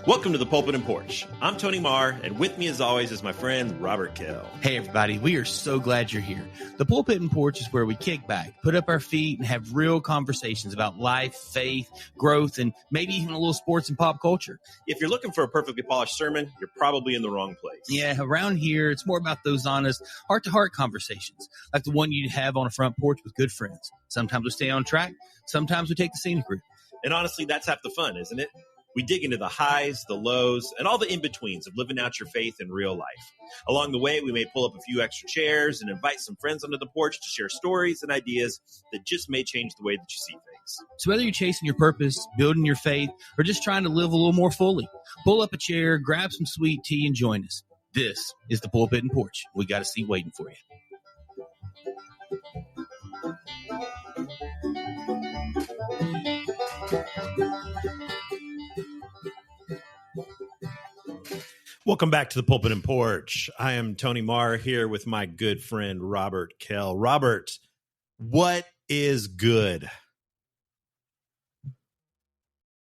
Welcome to the Pulpit and Porch. I'm Tony Marr, and with me as always is my friend Robert Kell. Hey everybody, we are so glad you're here. The Pulpit and Porch is where we kick back, put up our feet, and have real conversations about life, faith, growth, and maybe even a little sports and pop culture. If you're looking for a perfectly polished sermon, you're probably in the wrong place. Yeah, around here, it's more about those honest, heart-to-heart conversations, like the one you'd have on a front porch with good friends. Sometimes we stay on track, sometimes we take the scenic route. And honestly, that's half the fun, isn't it? We dig into the highs, the lows, and all the in-betweens of living out your faith in real life. Along the way, we may pull up a few extra chairs and invite some friends onto the porch to share stories and ideas that just may change the way that you see things. So whether you're chasing your purpose, building your faith, or just trying to live a little more fully, pull up a chair, grab some sweet tea, and join us. This is the Pulpit and Porch. We got a seat waiting for you. Welcome back to the Pulpit and Porch. I am Tony Marr here with my good friend Robert Kell. Robert, what is good?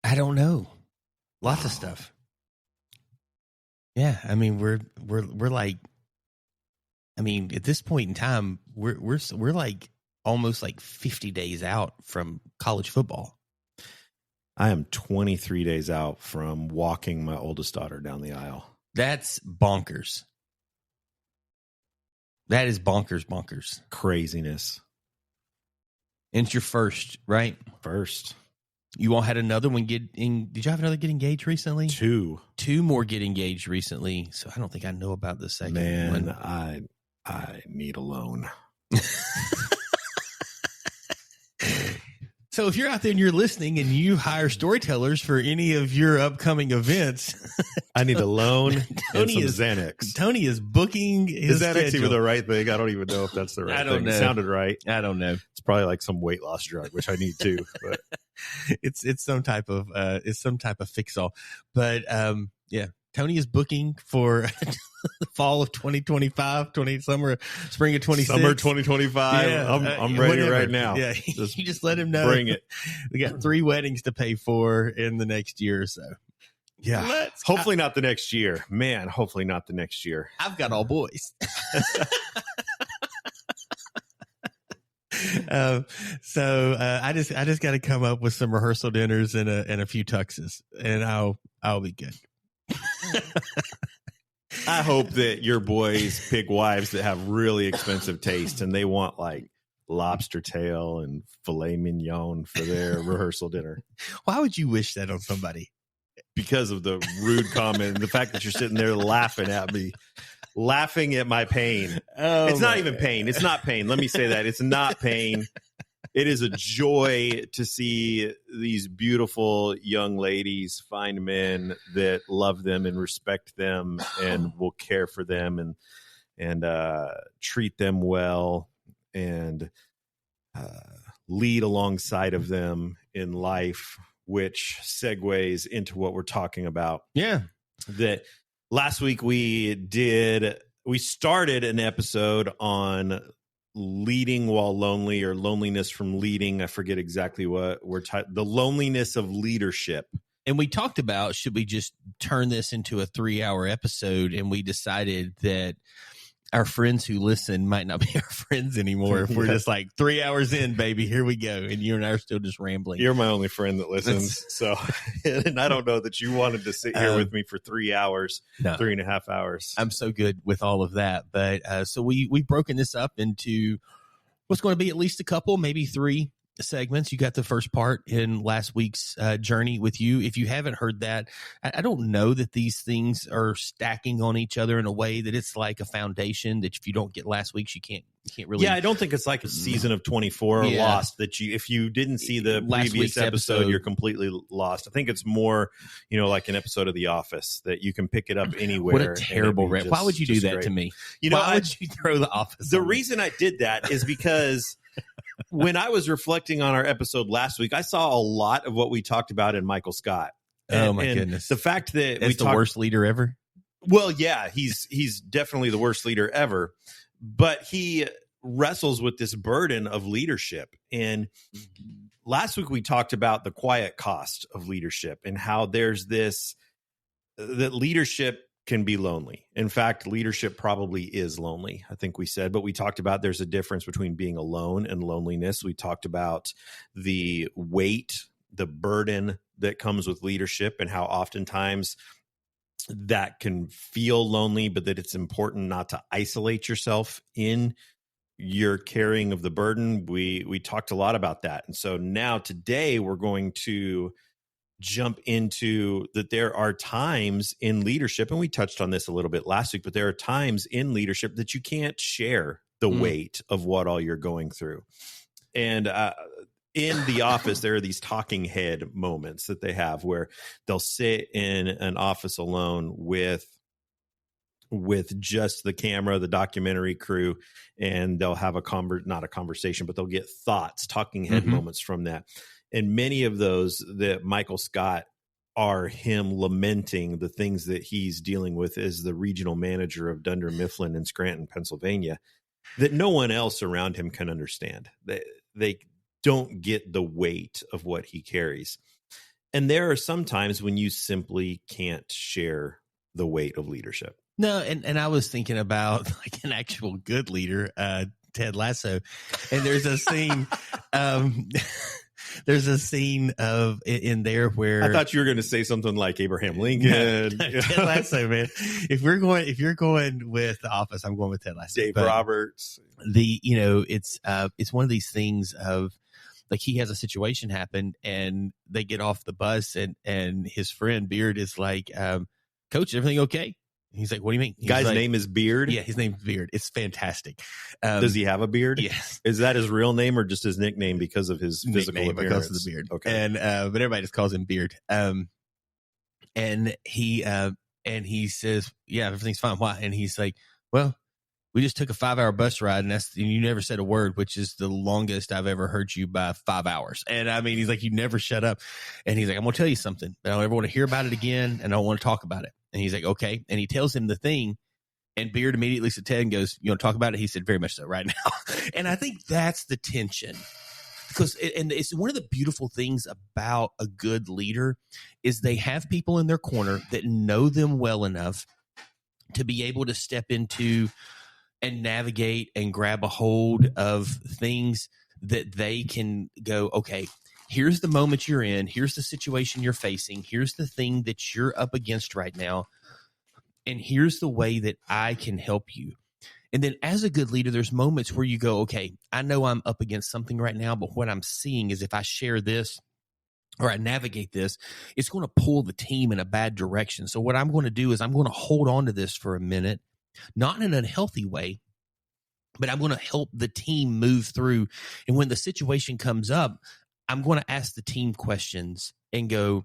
I don't know. Lots of stuff. Yeah, I mean we're like, I mean at this point in time we're like almost like 50 days out from college football. I am 23 days out from walking my oldest daughter down the aisle. That's bonkers. That is bonkers. Craziness. And it's your first, right? First. You all had another one did you have another get engaged recently? Two more get engaged recently. So I don't think I know about the second one. Man, I need a loan. So if you're out there and you're listening and you hire storytellers for any of your upcoming events, I need a loan and some Xanax. Tony is booking his Xanax schedule. even the right thing? I don't even know if that's the right thing. I don't know. It sounded right. I don't know. It's probably like some weight loss drug, which I need too. But it's some type of fix all. But yeah. Tony is booking for the fall of 2025, spring of 26. Summer 2025. Yeah, I'm ready whatever. Right now. Yeah, you just let him know. Bring it. We got 3 weddings to pay for in the next year or so. Yeah. Hopefully not the next year. Man, hopefully not the next year. I've got all boys. So I just got to come up with some rehearsal dinners and a few tuxes, and I'll be good. I hope that your boys pick wives that have really expensive taste and they want like lobster tail and filet mignon for their rehearsal dinner. Why would you wish that on somebody? Because of the rude comment and the fact that you're sitting there laughing at me, laughing at my pain. It's not even pain. It's not pain. Let me say that. It's not pain. It is a joy to see these beautiful young ladies find men that love them and respect them and will care for them and treat them well and lead alongside of them in life, which segues into what we're talking about. Yeah. That last week we started an episode on leading while lonely, or loneliness from leading. I forget exactly what the loneliness of leadership. And we talked about, should we just turn this into a 3-hour episode? And we decided that our friends who listen might not be our friends anymore if we're just like 3 hours in, baby, here we go. And you and I are still just rambling. You're my only friend that listens. So, and I don't know that you wanted to sit here with me for 3 hours, no. 3.5 hours. I'm so good with all of that. But so we've broken this up into what's going to be at least a couple, maybe 3 segments. You got the first part in last week's journey with you. If you haven't heard that, I don't know that these things are stacking on each other in a way that it's like a foundation that if you don't get last week's, you can't really. Yeah, I don't think it's like a season of 24 lost that if you didn't see the previous episode, you're completely lost. I think it's more, like an episode of The Office that you can pick it up anywhere. What a terrible rant. Why would you do that great to me? Why would you throw The Office? The reason I did that is because when I was reflecting on our episode last week, I saw a lot of what we talked about in Michael Scott. Oh my goodness. The fact that that's the worst leader ever. Well, yeah, he's definitely the worst leader ever, but he wrestles with this burden of leadership. And last week we talked about the quiet cost of leadership and how there's this, that leadership can be lonely. In fact, leadership probably is lonely, I think we said, but we talked about there's a difference between being alone and loneliness. We talked about the weight, the burden that comes with leadership, and how oftentimes that can feel lonely, but that it's important not to isolate yourself in your carrying of the burden. We talked a lot about that. And so now today we're going to jump into that there are times in leadership, and we touched on this a little bit last week, but there are times in leadership that you can't share the weight of what all you're going through. And in The Office, there are these talking head moments that they have where they'll sit in an office alone with just the camera, the documentary crew, and they'll have not a conversation, but they'll get thoughts, talking head moments from that. And many of those that Michael Scott are him lamenting the things that he's dealing with as the regional manager of Dunder Mifflin in Scranton, Pennsylvania, that no one else around him can understand. They don't get the weight of what he carries. And there are some times when you simply can't share the weight of leadership. No, and I was thinking about like an actual good leader, Ted Lasso, and there's a scene. There's a scene in there where I thought you were going to say something like Abraham Lincoln. Ted Lasso, man. If you're going with The Office, I'm going with Ted Lasso. Dave Roberts. It's one of these things of like he has a situation happen and they get off the bus and his friend Beard is like, Coach, everything okay? He's like, what do you mean? Guy's name is Beard? Yeah, his name's Beard. It's fantastic. Does he have a beard? Yes. Is that his real name or just his nickname because of his physical appearance? Because of the beard. Okay. And but everybody just calls him Beard. And he says, yeah, everything's fine. Why? And he's like, well, we just took a 5-hour bus ride and you never said a word, which is the longest I've ever heard you by 5 hours. And I mean, he's like, you never shut up. And he's like, I'm going to tell you something, but I don't ever want to hear about it again. And I don't want to talk about it. And he's like, okay. And he tells him the thing. And Beard immediately looks at Ted and goes, you want to talk about it? He said, very much so right now. And I think that's the tension. Because it's one of the beautiful things about a good leader is they have people in their corner that know them well enough to be able to step into and navigate and grab a hold of things that they can go, okay, here's the moment you're in. Here's the situation you're facing. Here's the thing that you're up against right now. And here's the way that I can help you. And then as a good leader, there's moments where you go, okay, I know I'm up against something right now, but what I'm seeing is if I share this or I navigate this, it's going to pull the team in a bad direction. So what I'm going to do is I'm going to hold on to this for a minute, not in an unhealthy way, but I'm going to help the team move through. And when the situation comes up, I'm going to ask the team questions and go,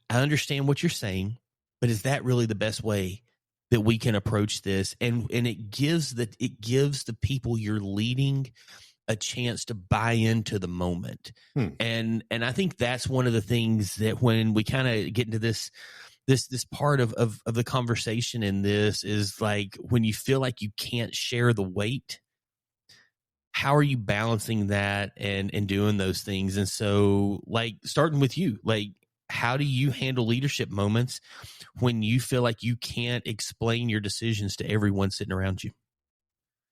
I understand what you're saying, but is that really the best way that we can approach this? And it gives the people you're leading a chance to buy into the moment. And I think that's one of the things that when we kind of get into this part of the conversation in this is like when you feel like you can't share the weight, how are you balancing that and doing those things? And so like starting with you, like how do you handle leadership moments when you feel like you can't explain your decisions to everyone sitting around you?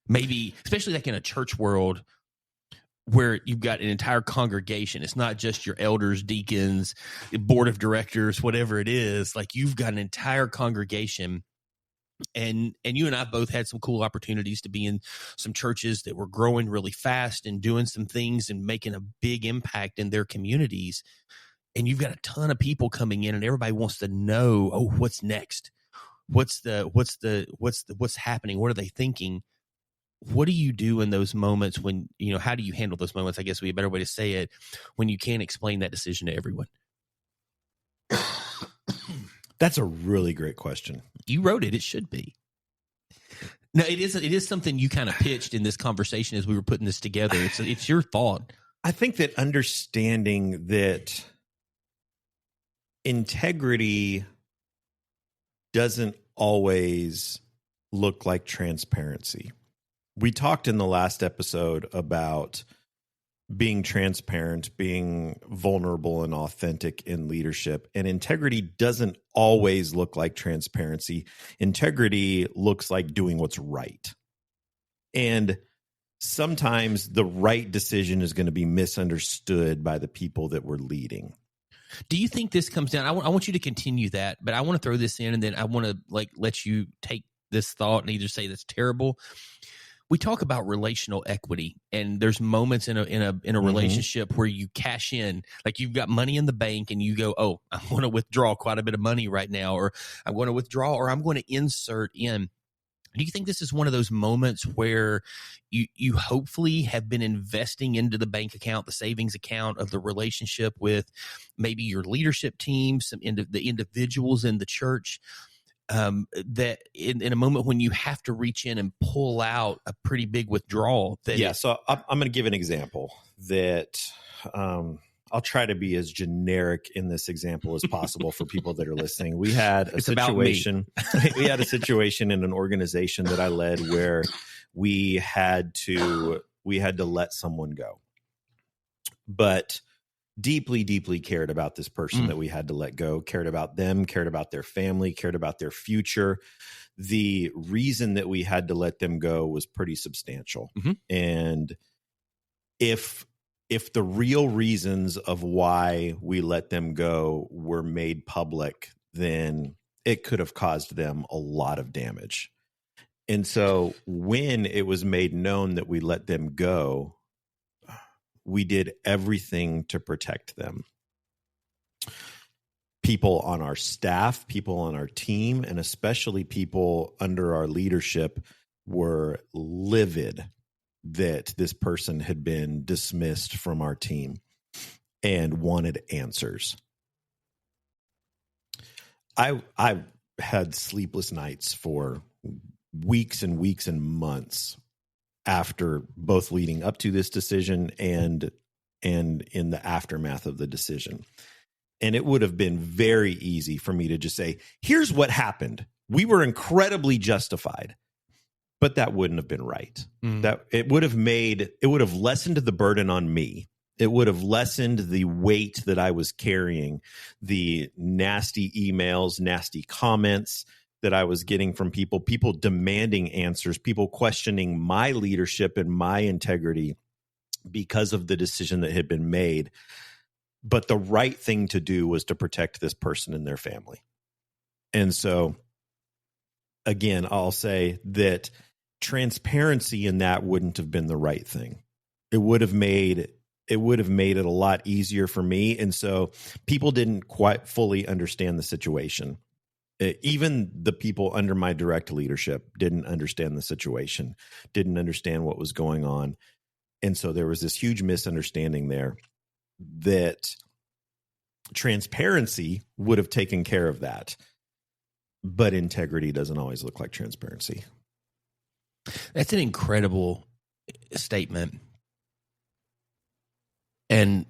Maybe, especially like in a church world where you've got an entire congregation. It's not just your elders, deacons, board of directors, whatever it is. Like you've got an entire congregation. And you and I both had some cool opportunities to be in some churches that were growing really fast and doing some things and making a big impact in their communities. And you've got a ton of people coming in and everybody wants to know, oh, what's next? What's happening? What are they thinking? What do you do in those moments when, how do you handle those moments? I guess would be a better way to say it, when you can't explain that decision to everyone. That's a really great question. You wrote it. It should be. No, it is something you kind of pitched in this conversation as we were putting this together. It's your thought. I think that understanding that integrity doesn't always look like transparency. we talked in the last episode about being transparent, being vulnerable and authentic in leadership. And integrity doesn't always look like transparency. Integrity looks like doing what's right. And sometimes the right decision is going to be misunderstood by the people that we're leading. Do you think this comes down? I want you to continue that, but I want to throw this in, and then I want to let you take this thought and either say that's terrible. We talk about relational equity, and there's moments in a relationship where you cash in, like you've got money in the bank, and you go, "Oh, I'm going to withdraw quite a bit of money right now," or "I'm going to withdraw," or "I'm going to insert in." Do you think this is one of those moments where you hopefully have been investing into the bank account, the savings account of the relationship with maybe your leadership team, the individuals in the church, that in a moment when you have to reach in and pull out a pretty big withdrawal? So I'm going to give an example that I'll try to be as generic in this example as possible for people that are listening. We had a situation. We had a situation in an organization that I led where we had to let someone go, but deeply, deeply cared about this person that we had to let go, cared about them, cared about their family, cared about their future. The reason that we had to let them go was pretty substantial. And if the real reasons of why we let them go were made public, then it could have caused them a lot of damage. And so when it was made known that we let them go, we did everything to protect them. People on our staff, people on our team, and especially people under our leadership were livid that this person had been dismissed from our team and wanted answers. I had sleepless nights for weeks and weeks and months after, both leading up to this decision and in the aftermath of the decision. And it would have been very easy for me to just say, here's what happened. We were incredibly justified. But that wouldn't have been right. That it would have lessened the burden on me. It would have lessened the weight that I was carrying, the nasty emails, nasty comments that I was getting from people demanding answers, people questioning my leadership and my integrity because of the decision that had been made. But the right thing to do was to protect this person and their family. And so, again, I'll say that transparency in that wouldn't have been the right thing. It would have made it a lot easier for me. And so people didn't quite fully understand the situation. Even the people under my direct leadership didn't understand the situation, didn't understand what was going on. And so there was this huge misunderstanding there that transparency would have taken care of that. But integrity doesn't always look like transparency. That's an incredible statement. And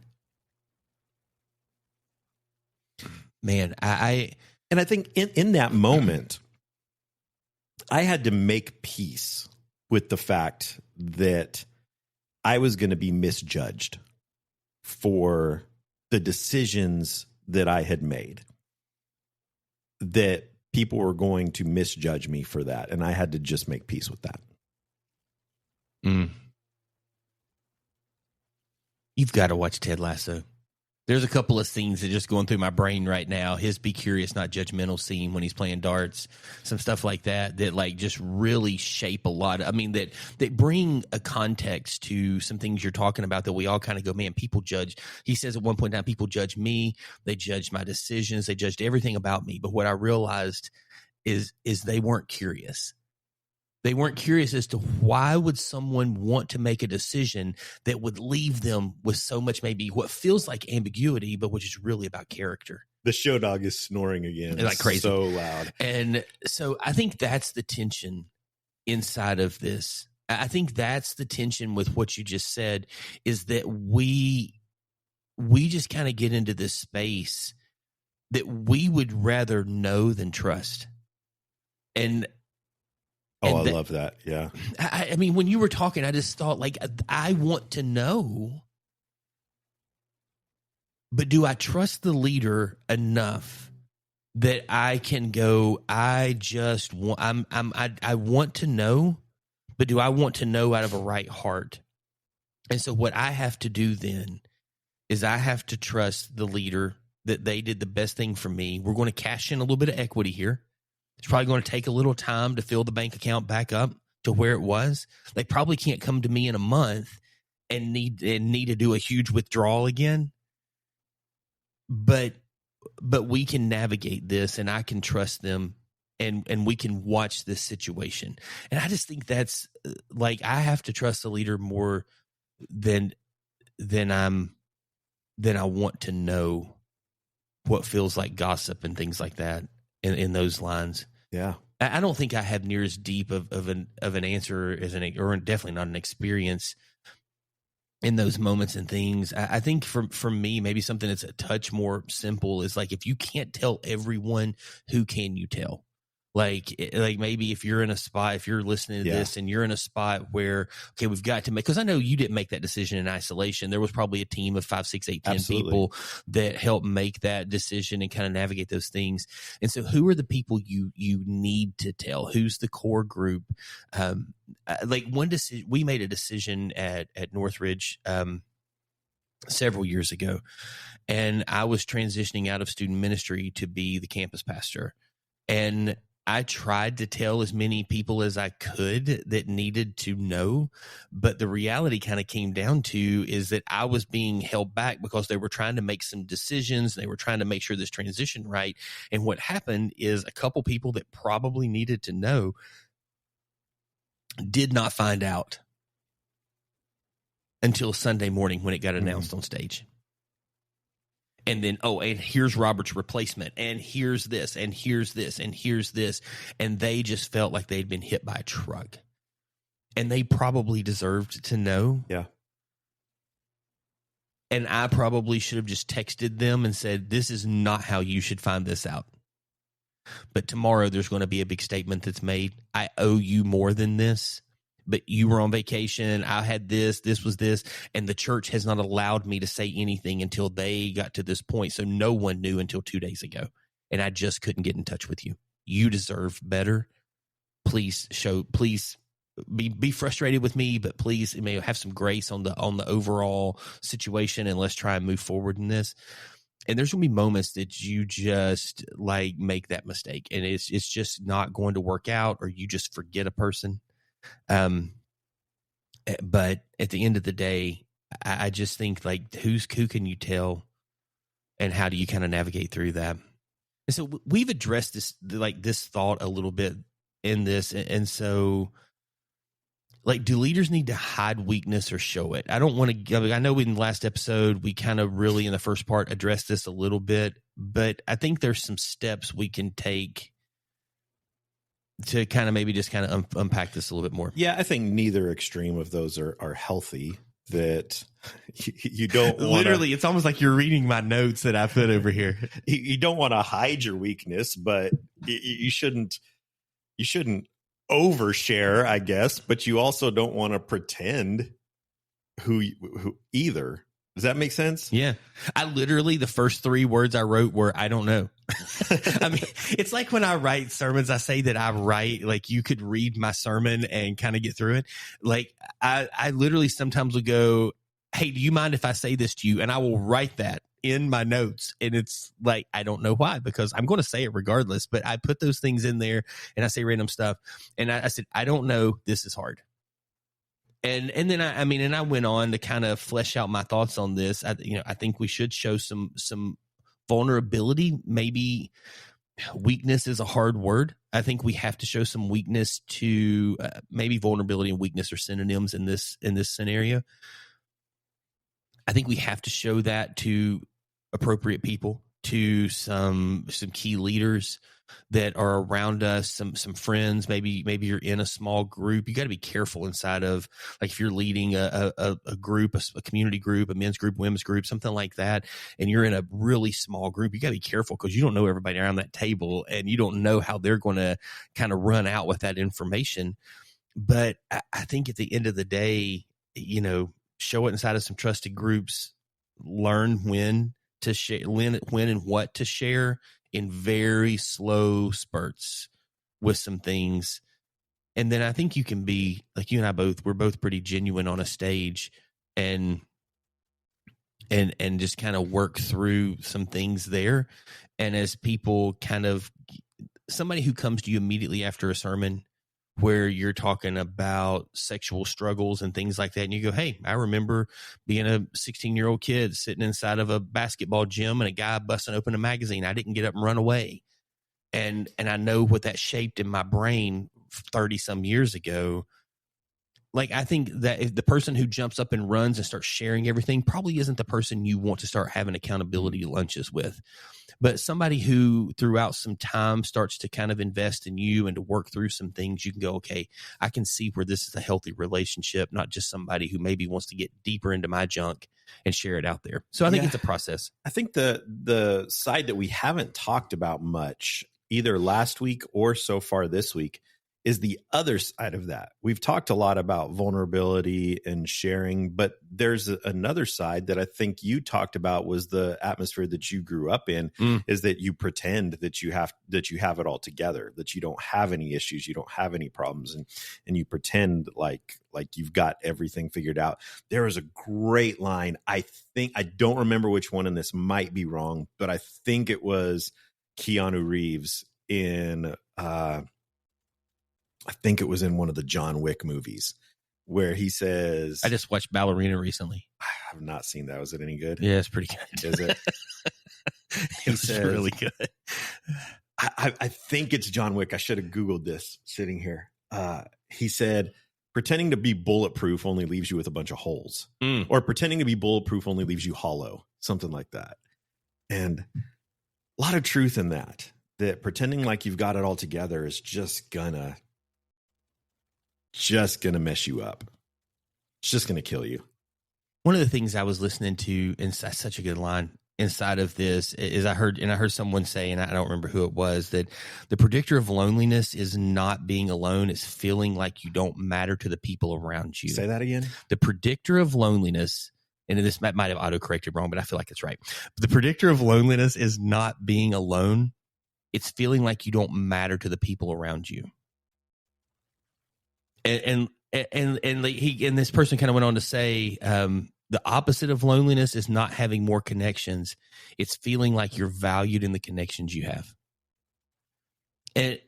man, I think in that moment, I had to make peace with the fact that I was going to be misjudged for the decisions that I had made, that people were going to misjudge me for that. And I had to just make peace with that. You've got to watch Ted Lasso. There's a couple of scenes that are just going through my brain right now. His Be Curious, Not Judgmental scene when he's playing darts, some stuff like that like just really shape a lot. That bring a context to some things you're talking about that we all kind of go, man, people judge. He says at one point in time, people judge me. They judged my decisions. They judged everything about me. But what I realized is they weren't curious. They weren't curious as to why would someone want to make a decision that would leave them with so much, maybe what feels like ambiguity, but which is really about character. The show dog is snoring again. Like crazy. So loud. And so I think that's the tension inside of this. I think that's the tension with what you just said, is that we just kind of get into this space that we would rather know than trust. And Oh, I love that. Yeah. I mean, when you were talking, I just thought, like, I want to know, but do I trust the leader enough that I can go, I want to know, but do I want to know out of a right heart? And so what I have to do then is I have to trust the leader that they did the best thing for me. We're going to cash in a little bit of equity here. It's probably going to take a little time to fill the bank account back up to where it was. They probably can't come to me in a month and need to do a huge withdrawal again. But we can navigate this, and I can trust them, and we can watch this situation. And I just think that's like, I have to trust the leader more than I want to know what feels like gossip and things like that in those lines. Yeah. I don't think I have near as deep of an answer or definitely not an experience in those moments and things. I think for me, maybe something that's a touch more simple is like, if you can't tell everyone, who can you tell? Like maybe if you're in a spot, if you're listening to this and you're in a spot where, okay, we've got to make, because I know you didn't make that decision in isolation. There was probably a team of 5, 6, 8, 10 people that helped make that decision and kind of navigate those things. And so who are the people you need to tell? Who's the core group? Like one decision, we made a decision at Northridge several years ago, and I was transitioning out of student ministry to be the campus pastor. And I tried to tell as many people as I could that needed to know, but the reality kind of came down to is that I was being held back because they were trying to make some decisions. They were trying to make sure this transition right. And what happened is a couple people that probably needed to know did not find out until Sunday morning when it got announced on stage. And then, and here's Robert's replacement, and here's this, and here's this, and here's this. And they just felt like they'd been hit by a truck. And they probably deserved to know. Yeah. And I probably should have just texted them and said, this is not how you should find this out. But tomorrow there's going to be a big statement that's made. I owe you more than this. But you were on vacation. I had this was this. And the church has not allowed me to say anything until they got to this point. So no one knew until 2 days ago. And I just couldn't get in touch with you. You deserve better. Please be frustrated with me, but please have some grace on the overall situation, and let's try and move forward in this. And there's going to be moments that you just like make that mistake, and it's just not going to work out, or you just forget a person. But at the end of the day, I just think like who can you tell, and how do you kind of navigate through that? And so we've addressed this thought a little bit in this. And so like, do leaders need to hide weakness or show it? I don't want to, I know in the last episode, we kind of really in the first part addressed this a little bit, but I think there's some steps we can take to kind of maybe just kind of unpack this a little bit more. Yeah, I think neither extreme of those are healthy. That you don't want literally, it's almost like you're reading my notes that I put over here. You don't want to hide your weakness, but you shouldn't overshare, I guess. But you also don't want to pretend who either. Does that make sense? Yeah. I literally, the first 3 words I wrote were, I don't know. I mean, it's like when I write sermons, I say that I write, like you could read my sermon and kind of get through it. Like I literally sometimes will go, hey, do you mind if I say this to you? And I will write that in my notes. And it's like, I don't know why, because I'm going to say it regardless, but I put those things in there and I say random stuff. And I said, I don't know. This is hard. And then I went on to kind of flesh out my thoughts on this. I think we should show some vulnerability. Maybe weakness is a hard word. I think we have to show some weakness to maybe vulnerability and weakness are synonyms in this scenario. I think we have to show that to appropriate people. to some key leaders that are around us, some friends. Maybe you're in a small group. You got to be careful inside of, like, if you're leading a group, a community group, a men's group, women's group, something like that, and you're in a really small group, you got to be careful because you don't know everybody around that table, and you don't know how they're going to kind of run out with that information. But I think at the end of the day, show it inside of some trusted groups, learn when to share, when and what to share in very slow spurts with some things. And then I think you can be, like, you and I we're both pretty genuine on a stage, and just kind of work through some things there. And as people somebody who comes to you immediately after a sermon where you're talking about sexual struggles and things like that, and you go, hey, I remember being a 16-year-old kid sitting inside of a basketball gym and a guy busting open a magazine. I didn't get up and run away. And I know what that shaped in my brain 30 some years ago. Like, I think that if the person who jumps up and runs and starts sharing everything probably isn't the person you want to start having accountability lunches with. But somebody who throughout some time starts to kind of invest in you and to work through some things, you can go, okay, I can see where this is a healthy relationship, not just somebody who maybe wants to get deeper into my junk and share it out there. So I think it's a process. I think the side that we haven't talked about much, either last week or so far this week, is the other side of that. We've talked a lot about vulnerability and sharing, but there's another side that I think you talked about, was the atmosphere that you grew up in, is that you pretend that you have it all together, that you don't have any issues, you don't have any problems, and you pretend like you've got everything figured out. There was a great line. I don't remember which one, and this might be wrong, but I think it was Keanu Reeves in I think it was in one of the John Wick movies, where he says, I just watched Ballerina recently. I have not seen that. Was it any good? Yeah, it's pretty good. Is it? It was really good. I think it's John Wick. I should have Googled this sitting here. He said, pretending to be bulletproof only leaves you with a bunch of holes, or pretending to be bulletproof only leaves you hollow, something like that. And a lot of truth in that pretending like you've got it all together is just gonna mess you up. It's just gonna kill you. One of the things I was listening to, and that's such a good line inside of this, is I heard someone say, and I don't remember who it was, that the predictor of loneliness is not being alone, it's feeling like you don't matter to the people around you. Say that again. The predictor of loneliness, and this might have autocorrected wrong, but I feel like it's right. The predictor of loneliness is not being alone, it's feeling like you don't matter to the people around you. And this person kind of went on to say, the opposite of loneliness is not having more connections. It's feeling like you're valued in the connections you have, and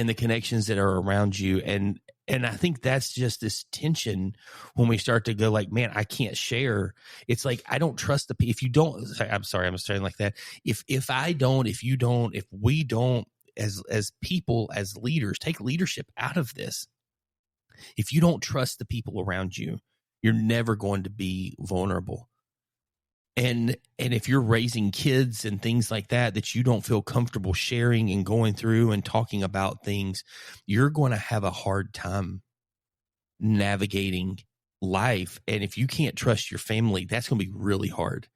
the connections that are around you. And I think that's just this tension when we start to go like, man, I can't share. It's like, I don't trust the people. If you don't, I'm sorry, I'm saying like that. If we don't, as people, as leaders, take leadership out of this. If you don't trust the people around you, you're never going to be vulnerable. And if you're raising kids and things like that you don't feel comfortable sharing and going through and talking about things, you're going to have a hard time navigating life. And if you can't trust your family, that's going to be really hard.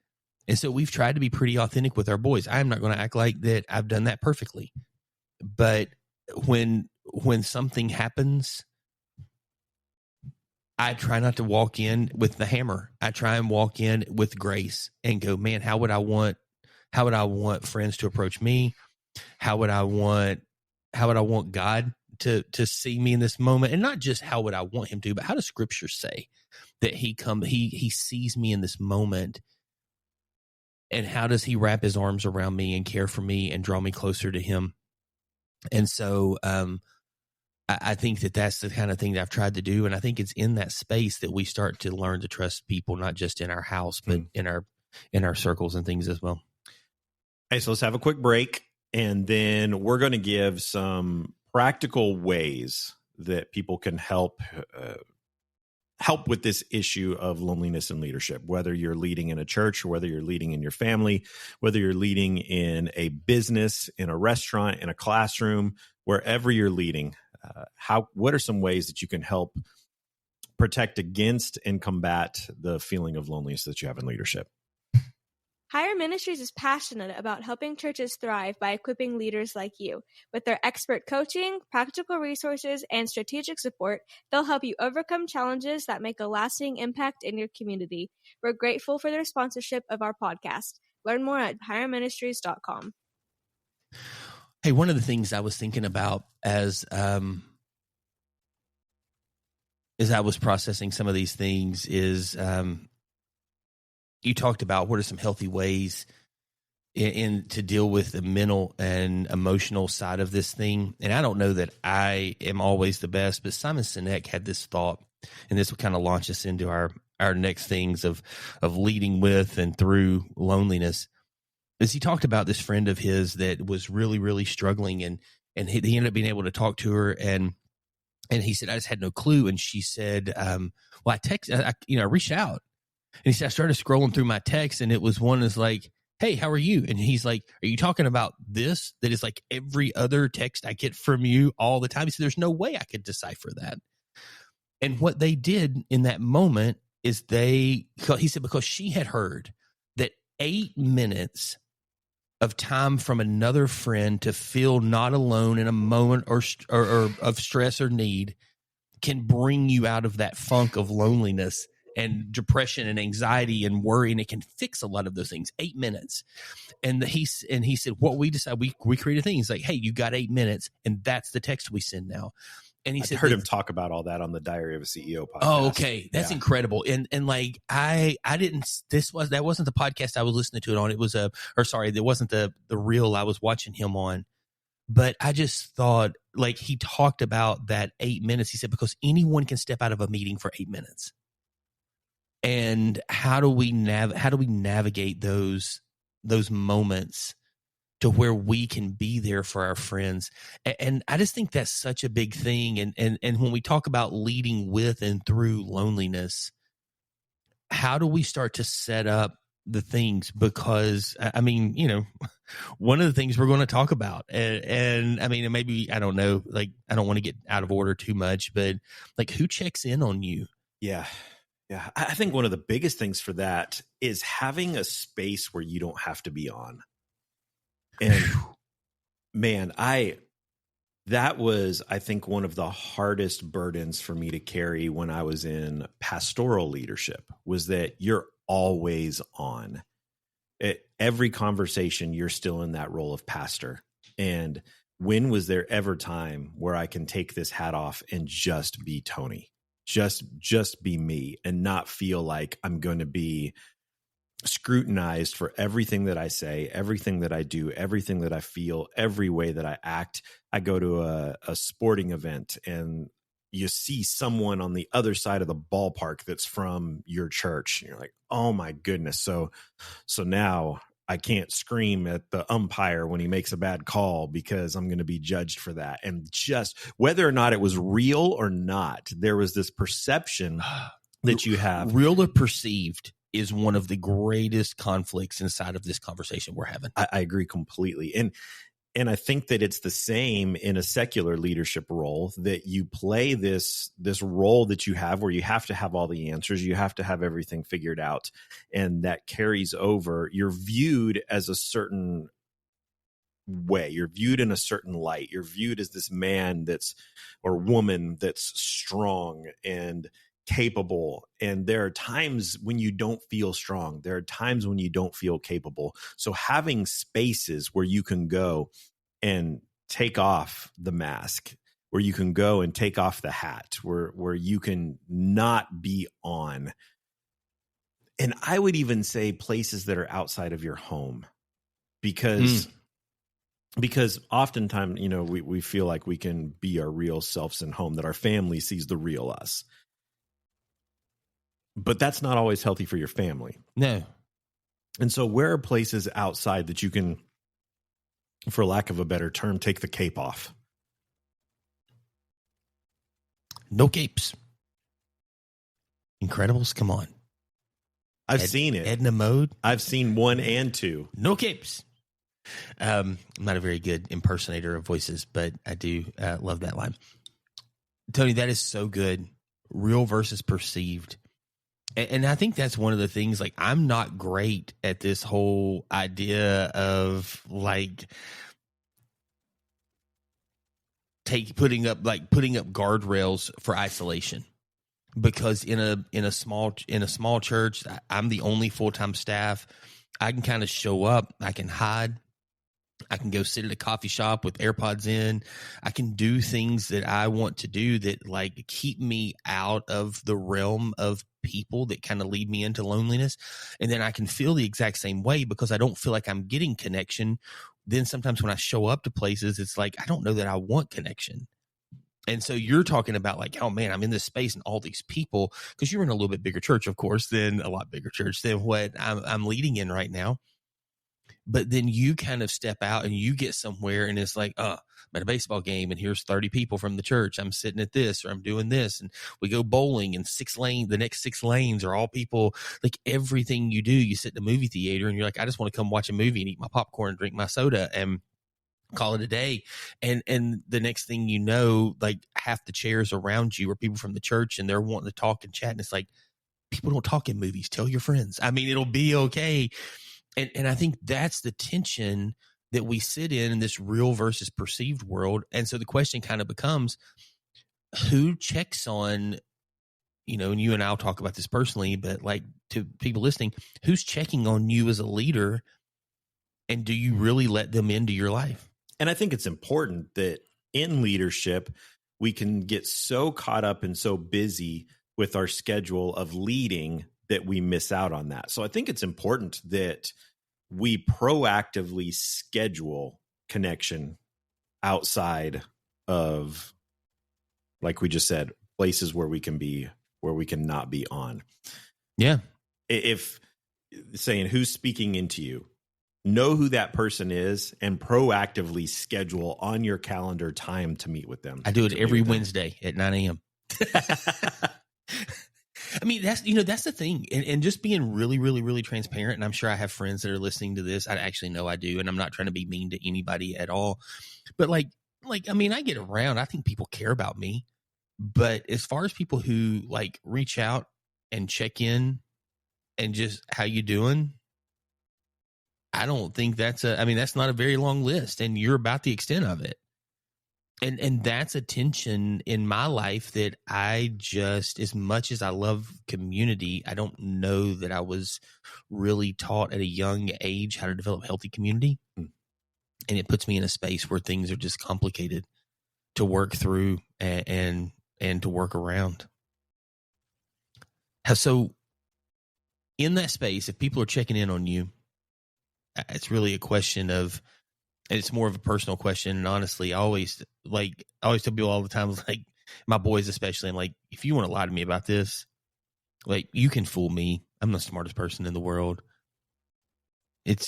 And so we've tried to be pretty authentic with our boys. I'm not going to act like that I've done that perfectly. But when something happens, I try not to walk in with the hammer. I try and walk in with grace and go, man, how would I want friends to approach me? How would I want God to see me in this moment? And not just how would I want him to, but how does scripture say that he sees me in this moment? And how does he wrap his arms around me and care for me and draw me closer to him? And so, I think that that's the kind of thing that I've tried to do. And I think it's in that space that we start to learn to trust people, not just in our house, but in our circles and things as well. Hey, so let's have a quick break. And then we're going to give some practical ways that people can help help with this issue of loneliness and leadership, whether you're leading in a church or whether you're leading in your family, whether you're leading in a business, in a restaurant, in a classroom, wherever you're leading. What are some ways that you can help protect against and combat the feeling of loneliness that you have in leadership? Hire Ministries is passionate about helping churches thrive by equipping leaders like you. With their expert coaching, practical resources, and strategic support, they'll help you overcome challenges that make a lasting impact in your community. We're grateful for their sponsorship of our podcast. Learn more at hireministries.com. Hey, one of the things I was thinking about as I was processing some of these things is you talked about what are some healthy ways in to deal with the mental and emotional side of this thing. And I don't know that I am always the best, but Simon Sinek had this thought, and this will kind of launch us into our next things of leading with and through loneliness. As he talked about this friend of his that was really, really struggling, and he ended up being able to talk to her, and he said, I just had no clue. And she said, well, I reached out. And he said, I started scrolling through my text, and it was one that's like, hey, how are you? And he's like, are you talking about this? That is like every other text I get from you all the time. He said, there's no way I could decipher that. And what they did in that moment is he said, because she had heard that 8 minutes of time from another friend to feel not alone in a moment or of stress or need can bring you out of that funk of loneliness and depression and anxiety and worry, and it can fix a lot of those things. 8 minutes. And he said, what we decided, we created things like, hey, you got 8 minutes, and that's the text we send now. And he said, heard him talk about all that on the Diary of a CEO podcast. Oh, okay. That's incredible. And like, that wasn't the podcast I was listening to it on. It was that wasn't the reel I was watching him on. But I just thought, like, he talked about that 8 minutes. He said, because anyone can step out of a meeting for 8 minutes. And how do we navigate those moments to where we can be there for our friends? And I just think that's such a big thing. And when we talk about leading with and through loneliness, how do we start to set up the things? Because I mean, one of the things we're going to talk about, and I mean, maybe, I don't know, like, I don't want to get out of order too much, but like, who checks in on you? Yeah. Yeah, I think one of the biggest things for that is having a space where you don't have to be on. And man, that was, I think, one of the hardest burdens for me to carry when I was in pastoral leadership, was that you're always on. Every conversation, you're still in that role of pastor. And when was there ever time where I can take this hat off and just be Tony? Just be me, and not feel like I'm going to be scrutinized for everything that I say, everything that I do, everything that I feel, every way that I act. I go to a sporting event, and you see someone on the other side of the ballpark that's from your church, and you're like, oh my goodness. So now I can't scream at the umpire when he makes a bad call because I'm going to be judged for that. And just whether or not it was real or not, there was this perception that you have. Real or perceived is one of the greatest conflicts inside of this conversation we're having. I agree completely. And I think that it's the same in a secular leadership role, that you play this role that you have where you have to have all the answers. You have to have everything figured out. And that carries over. You're viewed as a certain way. You're viewed in a certain light. You're viewed as this man or woman that's strong and capable. And there are times when you don't feel strong. There are times when you don't feel capable. So having spaces where you can go and take off the mask, where you can go and take off the hat, where you can not be on. And I would even say places that are outside of your home, because oftentimes, we feel like we can be our real selves in home, that our family sees the real us. But that's not always healthy for your family. No. And so where are places outside that you can, for lack of a better term, take the cape off? No capes. Incredibles, come on. I've seen it. Edna Mode. I've seen 1 and 2. No capes. I'm not a very good impersonator of voices, but I do love that line. Tony, that is so good. Real versus perceived. And I think that's one of the things, like, I'm not great at this whole idea of like putting up guardrails for isolation. Because in a small church, I'm the only full-time staff. I can kind of show up. I can hide. I can go sit at a coffee shop with AirPods in. I can do things that I want to do that like keep me out of the realm of people that kind of lead me into loneliness. And then I can feel the exact same way because I don't feel like I'm getting connection. Then sometimes when I show up to places, it's like, I don't know that I want connection. And so you're talking about like, oh man, I'm in this space and all these people, because you're in a little bit bigger church, of course, than a lot bigger church than what I'm leading in right now. But then you kind of step out and you get somewhere and it's like, I'm at a baseball game and here's 30 people from the church. I'm sitting at this or I'm doing this. And we go bowling and the next 6 lanes are all people. Like everything you do, you sit in a movie theater and you're like, I just want to come watch a movie and eat my popcorn and drink my soda and call it a day. And the next thing you know, like half the chairs around you are people from the church and they're wanting to talk and chat. And it's like, people don't talk in movies. Tell your friends. I mean, it'll be okay. And I think that's the tension that we sit in this real versus perceived world. And so the question kind of becomes, who checks on, and you and I'll talk about this personally, but like to people listening, who's checking on you as a leader? And do you really let them into your life? And I think it's important that in leadership, we can get so caught up and so busy with our schedule of leading that we miss out on that. So I think it's important that we proactively schedule connection outside of, like we just said, places where we can be, where we can not be on. Yeah. If saying who's speaking into you, know who that person is and proactively schedule on your calendar time to meet with them. I do it every Wednesday at 9 a.m. I mean, that's the thing. And just being really, really, really transparent. And I'm sure I have friends that are listening to this. I actually know I do. And I'm not trying to be mean to anybody at all. But like, I mean, I get around. I think people care about me. But as far as people who like reach out and check in and just how you doing, I don't think that's not a very long list, and you're about the extent of it. And that's a tension in my life that I just, as much as I love community, I don't know that I was really taught at a young age how to develop healthy community. And it puts me in a space where things are just complicated to work through and to work around. So in that space, if people are checking in on you, it's really a question of, and it's more of a personal question. And honestly, I always tell people all the time, like my boys especially, I'm like, if you want to lie to me about this, like you can fool me. I'm the smartest person in the world.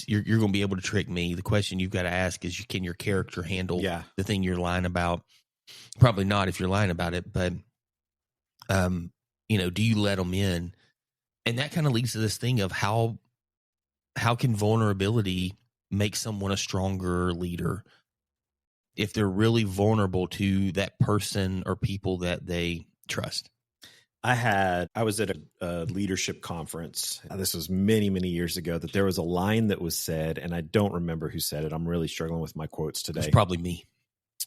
You're going to be able to trick me. The question you've got to ask is, can your character handle the thing you're lying about? Probably not if you're lying about it, but do you let them in? And that kind of leads to this thing of how can vulnerability make someone a stronger leader if they're really vulnerable to that person or people that they trust? I was at a leadership conference. This was many, many years ago, that there was a line that was said, and I don't remember who said it. I'm really struggling with my quotes today. It's probably me.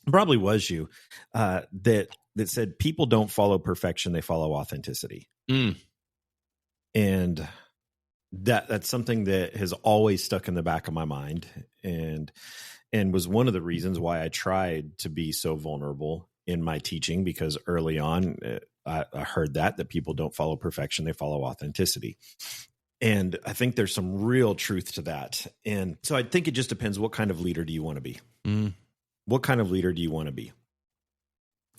Probably was you. That said, people don't follow perfection. They follow authenticity. And that's something that has always stuck in the back of my mind, and was one of the reasons why I tried to be so vulnerable in my teaching, because early on I heard that people don't follow perfection, they follow authenticity. And I think there's some real truth to that. And so I think it just depends, what kind of leader do you want to be? What kind of leader do you want to be?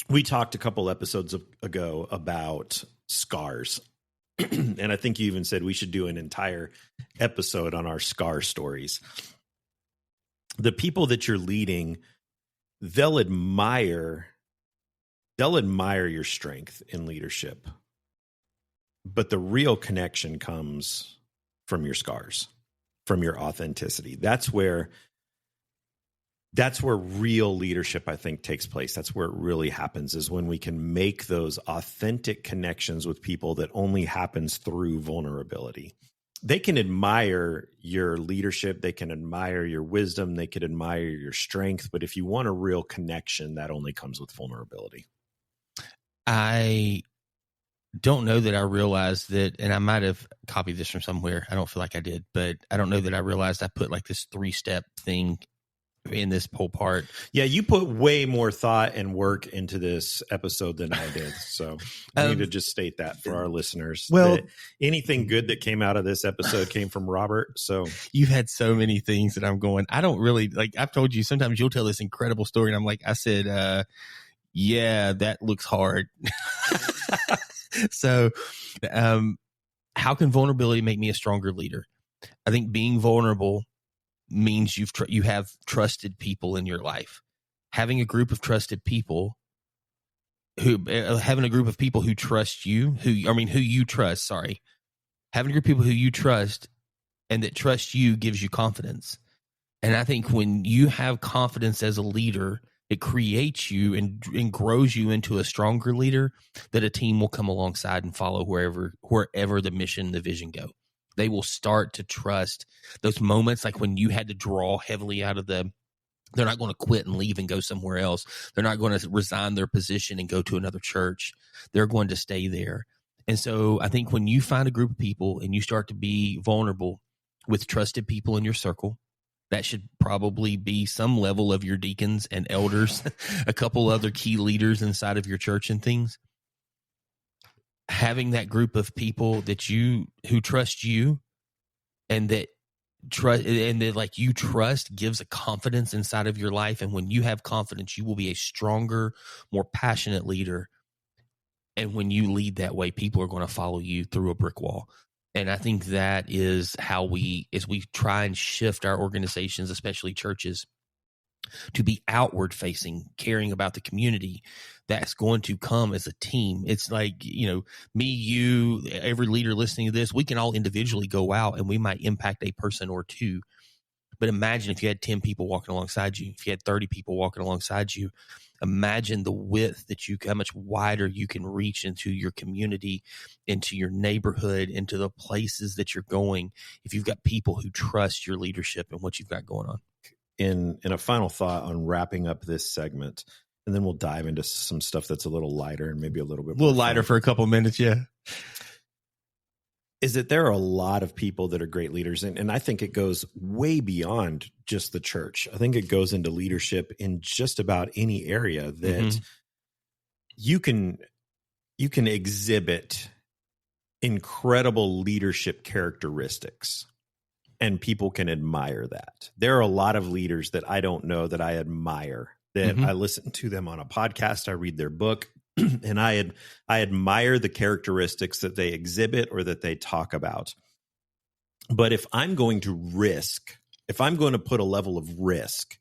We talked a couple episodes ago about scars. And I think you even said we should do an entire episode on our scar stories. The people that you're leading, they'll admire your strength in leadership. But the real connection comes from your scars, from your authenticity. That's where real leadership, I think, takes place. That's where it really happens, is when we can make those authentic connections with people that only happens through vulnerability. They can admire your leadership. They can admire your wisdom. They can admire your strength. But if you want a real connection, that only comes with vulnerability. I don't know that I realized that, and I might have copied this from somewhere. I don't feel like I did, but I don't know that I realized I put like this 3-step thing in this whole part. Yeah, you put way more thought and work into this episode than I did. So I need to just state that for our listeners. Well, anything good that came out of this episode came from Robert. So you've had so many things that I'm going, I don't really like. I've told you sometimes you'll tell this incredible story, and I'm like, I said, yeah, that looks hard. So, how can vulnerability make me a stronger leader? I think being vulnerable means you have trusted people in your life. Having a group of trusted people having a group of people who trust you, who you trust, having a group of people who you trust and that trust you gives you confidence. And I think when you have confidence as a leader, it creates you and grows you into a stronger leader that a team will come alongside and follow wherever the mission, the vision go. They will start to trust those moments, like when you had to draw heavily out of they're not going to quit and leave and go somewhere else. They're not going to resign their position and go to another church. They're going to stay there. And so I think when you find a group of people and you start to be vulnerable with trusted people in your circle, that should probably be some level of your deacons and elders, a couple other key leaders inside of your church and things. Having that group of people who trust you and that you trust gives a confidence inside of your life. And when you have confidence, you will be a stronger, more passionate leader. And when you lead that way, people are going to follow you through a brick wall. And I think that is how we try and shift our organizations, especially churches, to be outward facing, caring about the community. That's going to come as a team. It's like, me, you, every leader listening to this, we can all individually go out and we might impact a person or two. But imagine if you had 10 people walking alongside you, if you had 30 people walking alongside you, imagine the width how much wider you can reach into your community, into your neighborhood, into the places that you're going, if you've got people who trust your leadership and what you've got going on. In a final thought on wrapping up this segment, and then we'll dive into some stuff that's a little lighter and maybe a little bit more lighter fun. For a couple of minutes. Yeah. Is that there are a lot of people that are great leaders. And I think it goes way beyond just the church. I think it goes into leadership in just about any area that you can exhibit incredible leadership characteristics. And people can admire that. There are a lot of leaders that I don't know that I admire, that I listen to them on a podcast, I read their book, and I admire the characteristics that they exhibit or that they talk about. But if I'm going to put a level of risk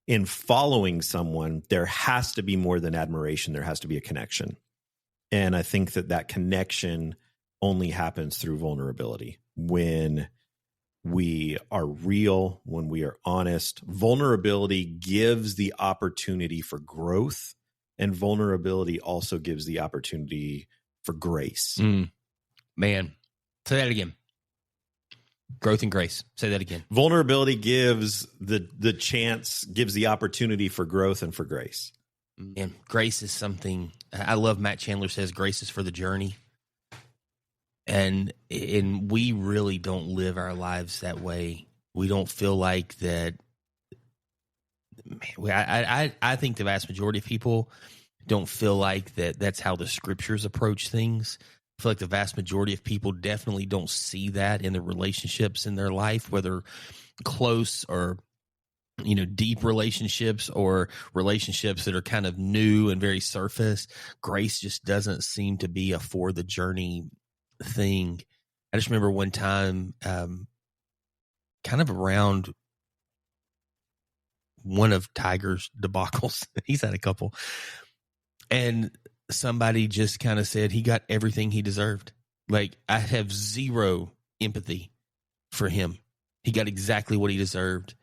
in following someone, there has to be more than admiration. There has to be a connection. And I think that connection only happens through vulnerability. When we are real, when we are honest, vulnerability gives the opportunity for growth, and vulnerability also gives the opportunity for grace. Man, say that again. Growth and grace. Say that again. Vulnerability gives gives the opportunity for growth and for grace. And grace is something I love. Matt Chandler says grace is for the journey. And we really don't live our lives that way. We don't feel like that. I think the vast majority of people don't feel like that's how the scriptures approach things. I feel like the vast majority of people definitely don't see that in the relationships in their life, whether close or deep relationships or relationships that are kind of new and very surface. Grace just doesn't seem to be a for the journey thing. I just remember one time, kind of around one of Tiger's debacles, he's had a couple, and somebody just kind of said he got everything he deserved. Like, I have zero empathy for him. He got exactly what he deserved.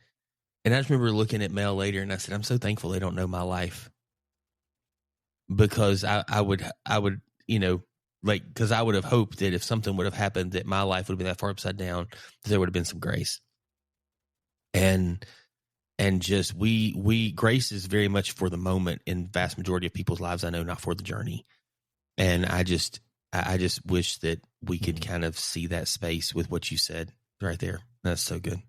And I just remember looking at Mel later and I said, I'm so thankful they don't know my life. Because I would, because I would have hoped that if something would have happened, that my life would have been that far upside down, that there would have been some grace. And just grace is very much for the moment in vast majority of people's lives, I know, not for the journey. And I just wish that we could kind of see that space with what you said right there. That's so good.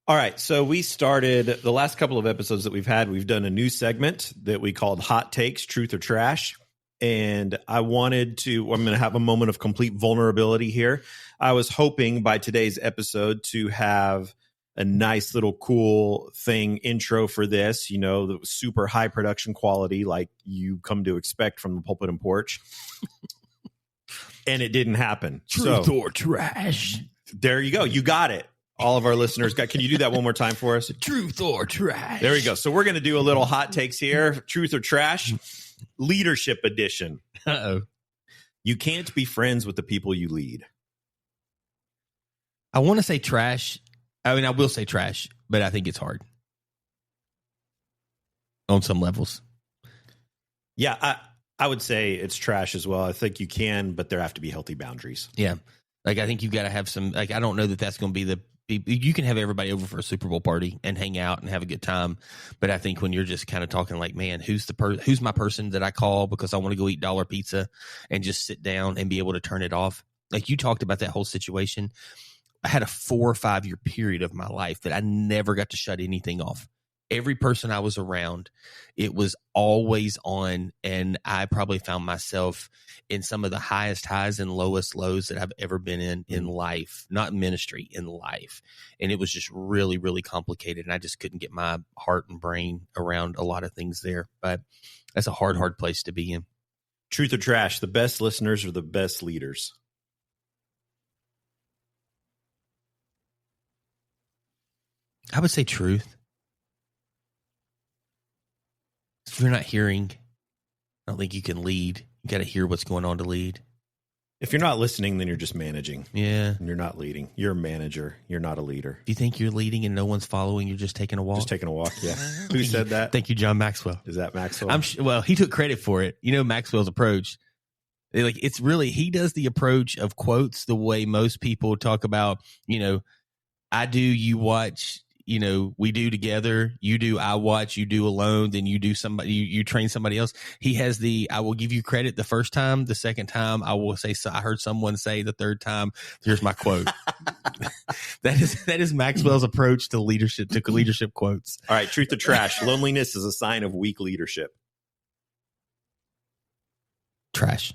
All right. So we started the last couple of episodes that we've had. We've done a new segment that we called Hot Takes, Truth or Trash. And I'm going to have a moment of complete vulnerability here. I was hoping by today's episode to have a nice little cool thing intro for this, the super high production quality like you come to expect from the Pulpit and Porch. And it didn't happen. Truth or trash. There you go. You got it. All of our listeners got. Can you do that one more time for us? Truth or trash. There we go. So we're going to do a little hot takes here. Truth or trash, leadership edition. Uh-oh. You can't be friends with the people you lead. I want to say trash. I mean, I will say trash, but I think it's hard on some levels. Yeah, I would say it's trash as well. I think you can, but there have to be healthy boundaries. Yeah. Like, I think you've got to have some, I don't know that that's going to be you can have everybody over for a Super Bowl party and hang out and have a good time. But I think when you're just kind of talking like, man, who's my person that I call because I want to go eat dollar pizza and just sit down and be able to turn it off. Like, you talked about that whole situation. I had a 4 or 5 year period of my life that I never got to shut anything off. Every person I was around, it was always on. And I probably found myself in some of the highest highs and lowest lows that I've ever been in life, not ministry, in life. And it was just really, really complicated. And I just couldn't get my heart and brain around a lot of things there. But that's a hard place to be in. Truth or trash, the best listeners are the best leaders. I would say truth. If you're not hearing, I don't think you can lead. You got to hear what's going on to lead. If you're not listening, then you're just managing. Yeah. And you're not leading. You're a manager. You're not a leader. If you think you're leading and no one's following, you're just taking a walk. Just taking a walk, yeah. Who said that? Thank you, John Maxwell. Is that Maxwell? Well, he took credit for it. Maxwell's approach. It's really, he does the approach of quotes the way most people talk about, I do, you watch, we do together, you do, I watch, you do alone, then you do somebody, you train somebody else. He has I will give you credit the first time, the second time I will say, I heard someone say, the third time, here's my quote. That is Maxwell's approach to leadership quotes. All right. Truth or trash. Loneliness is a sign of weak leadership. Trash.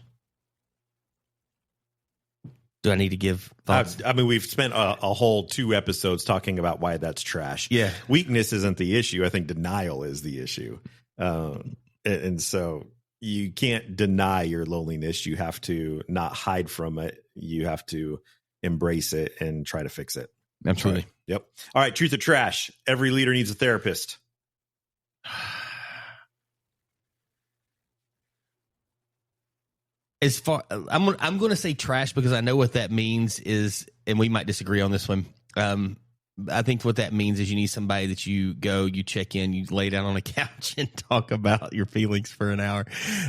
Do I need to give thoughts? I mean, we've spent a whole 2 episodes talking about why that's trash. Yeah. Weakness isn't the issue. I think denial is the issue. And so you can't deny your loneliness. You have to not hide from it. You have to embrace it and try to fix it. Absolutely. Yep. All right. Truth or trash. Every leader needs a therapist. As far, I'm going to say trash because I know what that means is, and we might disagree on this one. I think what that means is you need somebody that you check in, you lay down on a couch and talk about your feelings for an hour.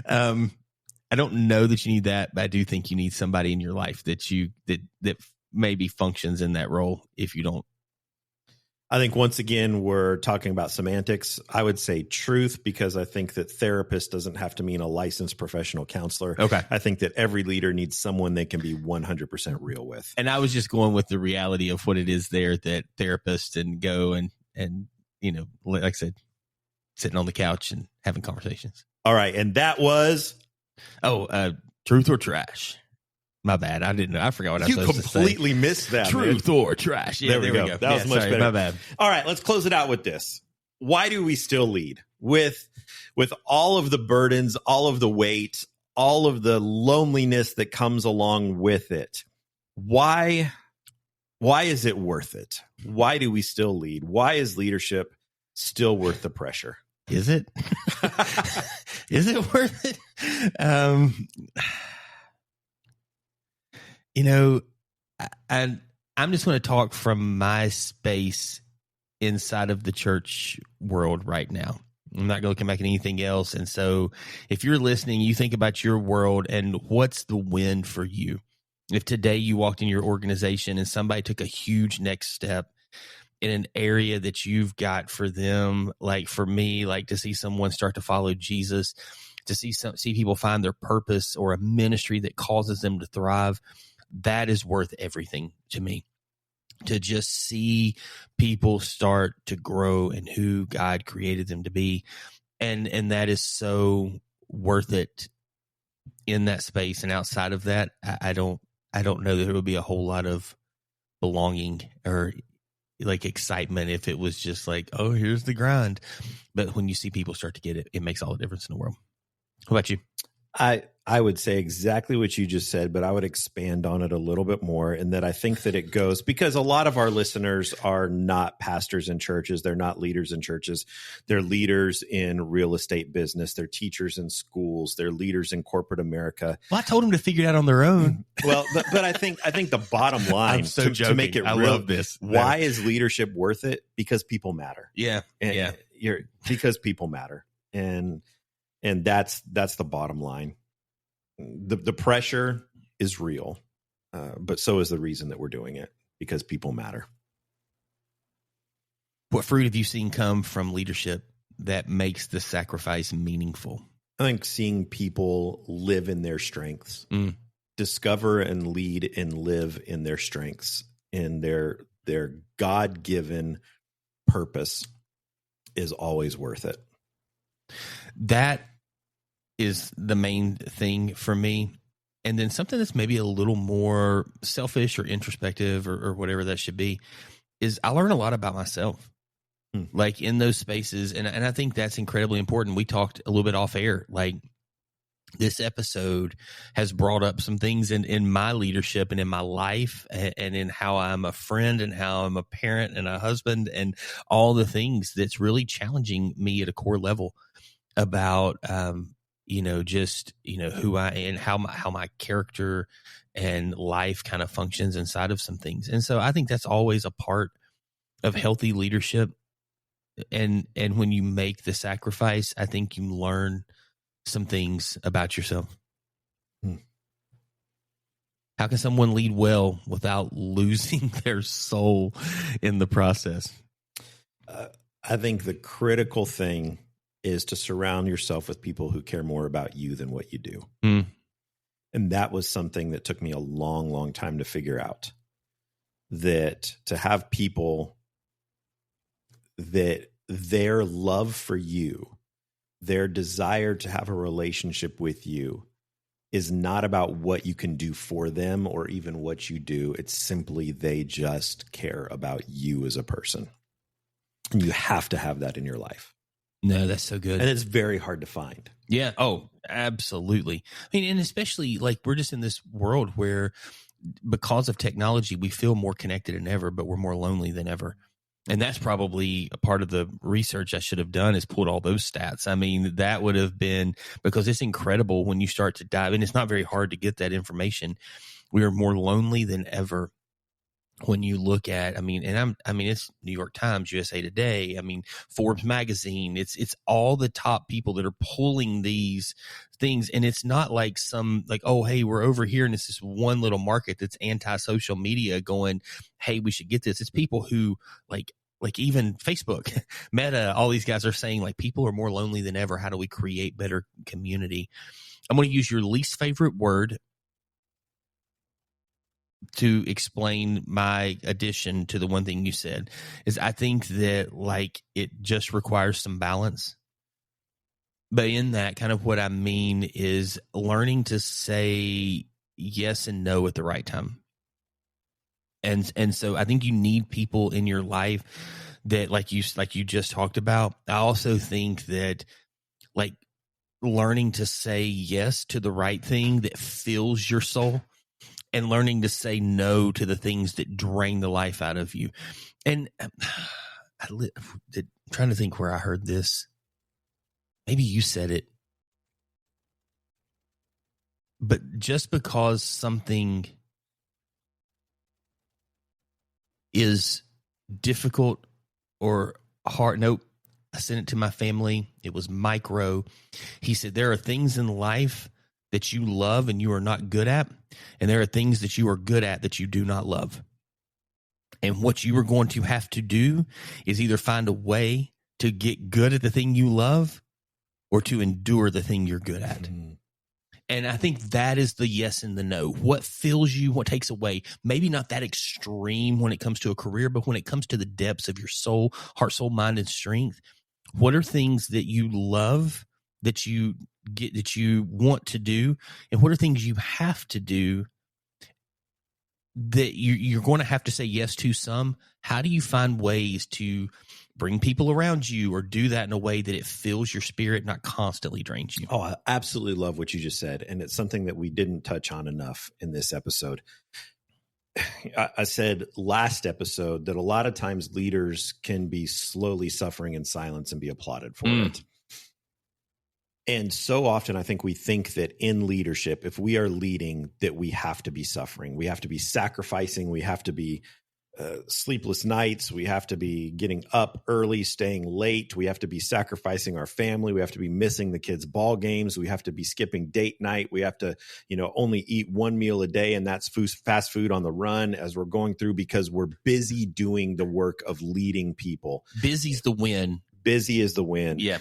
I don't know that you need that, but I do think you need somebody in your life that maybe functions in that role if you don't. I think once again, we're talking about semantics. I would say truth because I think that therapist doesn't have to mean a licensed professional counselor. Okay. I think that every leader needs someone they can be 100% real with. And I was just going with the reality of what it is there that therapists and go and like I said, sitting on the couch and having conversations. All right. And that was... truth or trash. My bad. I didn't know. I forgot what I was supposed to say. You completely missed that. Truth or trash. Yeah, there we go. That was much better. My bad. All right, let's close it out with this. Why do we still lead? With all of the burdens, all of the weight, all of the loneliness that comes along with it. Why is it worth it? Why do we still lead? Why is leadership still worth the pressure? Is it? Is it worth it? I'm just going to talk from my space inside of the church world right now. I'm not going to come back at anything else. And so if you're listening, you think about your world and what's the win for you. If today you walked in your organization and somebody took a huge next step in an area that you've got for them, like for me, like to see someone start to follow Jesus, to see people find their purpose or a ministry that causes them to thrive, that is worth everything to me. To just see people start to grow in who God created them to be. And that is so worth it in that space. And outside of that, I don't know that there would be a whole lot of belonging or like excitement if it was just like, oh, here's the grind. But when you see people start to get it, it makes all the difference in the world. How about you? I would say exactly what you just said, but I would expand on it a little bit more in that I think that it goes because a lot of our listeners are not pastors in churches. They're not leaders in churches. They're leaders in real estate business. They're teachers in schools. They're leaders in corporate America. Well, I told them to figure it out on their own. Well, but I think the bottom line to make it real, love this. Why is leadership worth it? Because people matter. Yeah. Because people matter. And that's the bottom line. The pressure is real, but so is the reason that we're doing it, because people matter. What fruit have you seen come from leadership that makes the sacrifice meaningful? I think seeing people live in their strengths, discover and lead and live in their strengths, in their God-given purpose is always worth it. That is the main thing for me. And then something that's maybe a little more selfish or introspective or whatever that should be is I learn a lot about myself, like in those spaces. And I think that's incredibly important. We talked a little bit off air, like this episode has brought up some things in my leadership and in my life and in how I'm a friend and how I'm a parent and a husband and all the things that's really challenging me at a core level about, who I am, how my character and life kind of functions inside of some things. And so I think that's always a part of healthy leadership. And when you make the sacrifice, I think you learn some things about yourself. How can someone lead well without losing their soul in the process? I think the critical thing is to surround yourself with people who care more about you than what you do. And that was something that took me a long, long time to figure out, that to have people that their love for you, their desire to have a relationship with you is not about what you can do for them or even what you do. It's simply they just care about you as a person. And you have to have that in your life. No, that's so good. And it's very hard to find. Yeah. Oh, absolutely. I mean, and especially like we're just in this world where because of technology, we feel more connected than ever, but we're more lonely than ever. And that's probably a part of the research I should have done is pulled all those stats. I mean, that would have been, because it's incredible when you start to dive in. It's not very hard to get that information. We are more lonely than ever. When you look at, it's New York Times, USA Today, Forbes magazine, it's all the top people that are pulling these things. And it's not like oh, hey, we're over here and it's this one little market that's anti-social media going, hey, we should get this. It's people who like even Facebook, Meta, all these guys are saying like people are more lonely than ever. How do we create better community? I'm going to use your least favorite word to explain my addition to the one thing you said. Is I think that like it just requires some balance. But in that, kind of what I mean is learning to say yes and no at the right time. And so I think you need people in your life that like you just talked about. I also think that like learning to say yes to the right thing that fills your soul, and learning to say no to the things that drain the life out of you. And I'm trying to think where I heard this. Maybe you said it. But just because something is difficult or hard. Nope. I sent it to my family. It was micro. He said, there are things in life that you love and you are not good at. And there are things that you are good at that you do not love. And what you are going to have to do is either find a way to get good at the thing you love or to endure the thing you're good at. Mm-hmm. And I think that is the yes and the no. What fills you, what takes away, maybe not that extreme when it comes to a career, but when it comes to the depths of your soul, heart, soul, mind, and strength, what are things that you love, that you get, that you want to do? And what are things you have to do that you're going to have to say yes to some? How do you find ways to bring people around you or do that in a way that it fills your spirit, not constantly drains you? Oh, I absolutely love what you just said. And it's something that we didn't touch on enough in this episode. I said last episode that a lot of times leaders can be slowly suffering in silence and be applauded for it. And so often I think we think that in leadership, if we are leading, that we have to be suffering. We have to be sacrificing. We have to be sleepless nights. We have to be getting up early, staying late. We have to be sacrificing our family. We have to be missing the kids' ball games. We have to be skipping date night. We have to, only eat one meal a day, and that's fast food on the run as we're going through because we're busy doing the work of leading people. Busy's the win. Busy is the win. Yeah.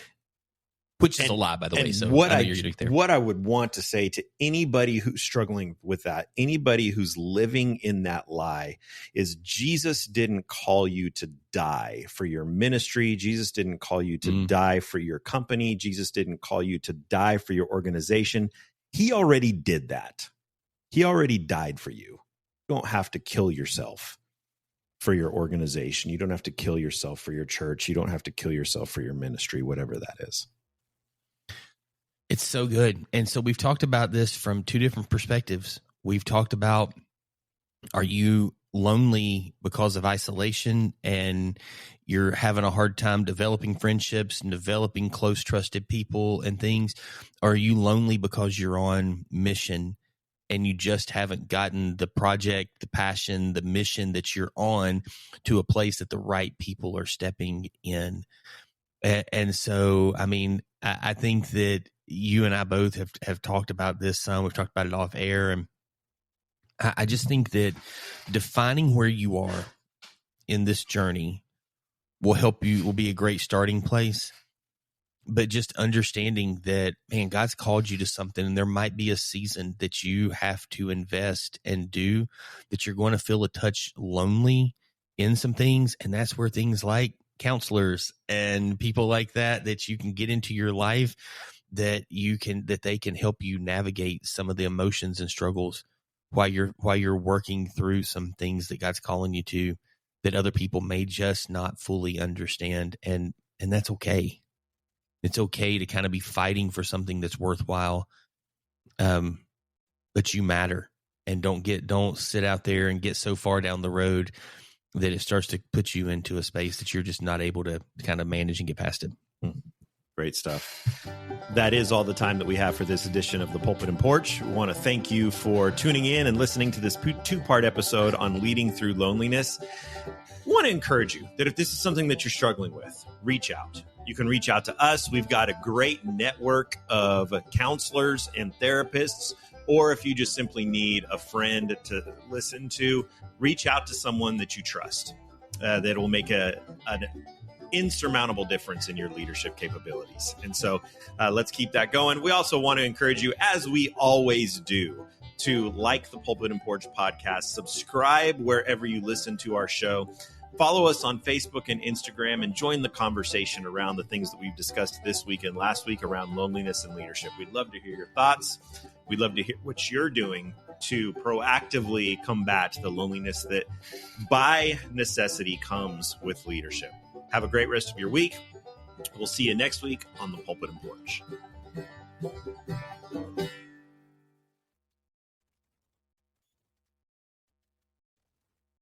Which is a lie, by the way. So what I would want to say to anybody who's struggling with that, anybody who's living in that lie, is Jesus didn't call you to die for your ministry. Jesus didn't call you to die for your company. Jesus didn't call you to die for your organization. He already did that. He already died for you. You don't have to kill yourself for your organization. You don't have to kill yourself for your church. You don't have to kill yourself for your ministry, whatever that is. It's so good. And so we've talked about this from two different perspectives. We've talked about, are you lonely because of isolation and you're having a hard time developing friendships and developing close, trusted people and things? Or are you lonely because you're on mission and you just haven't gotten the project, the passion, the mission that you're on to a place that the right people are stepping in? And so, I mean, I think that you and I both have talked about this some. We've talked about it off air. And I just think that defining where you are in this journey will help you, will be a great starting place. But just understanding that, man, God's called you to something, and there might be a season that you have to invest and do, that you're going to feel a touch lonely in some things. And that's where things like counselors and people like that you can get into your life, that they can help you navigate some of the emotions and struggles while you're working through some things that God's calling you to, that other people may just not fully understand. And that's okay. It's okay to kind of be fighting for something that's worthwhile. But you matter, and don't sit out there and get so far down the road that it starts to put you into a space that you're just not able to kind of manage and get past it. Great stuff. That is all the time that we have for this edition of The Pulpit and Porch. We want to thank you for tuning in and listening to this two-part episode on leading through loneliness. I want to encourage you that if this is something that you're struggling with, reach out. You can reach out to us. We've got a great network of counselors and therapists. Or if you just simply need a friend to listen to, reach out to someone that you trust. That will make an insurmountable difference in your leadership capabilities. And so let's keep that going. We also want to encourage you, as we always do, to like the Pulpit and Porch podcast, subscribe wherever you listen to our show, follow us on Facebook and Instagram, and join the conversation around the things that we've discussed this week and last week around loneliness and leadership. We'd love to hear your thoughts. We'd love to hear what you're doing to proactively combat the loneliness that by necessity comes with leadership. Have a great rest of your week. We'll see you next week on the Pulpit and Porch.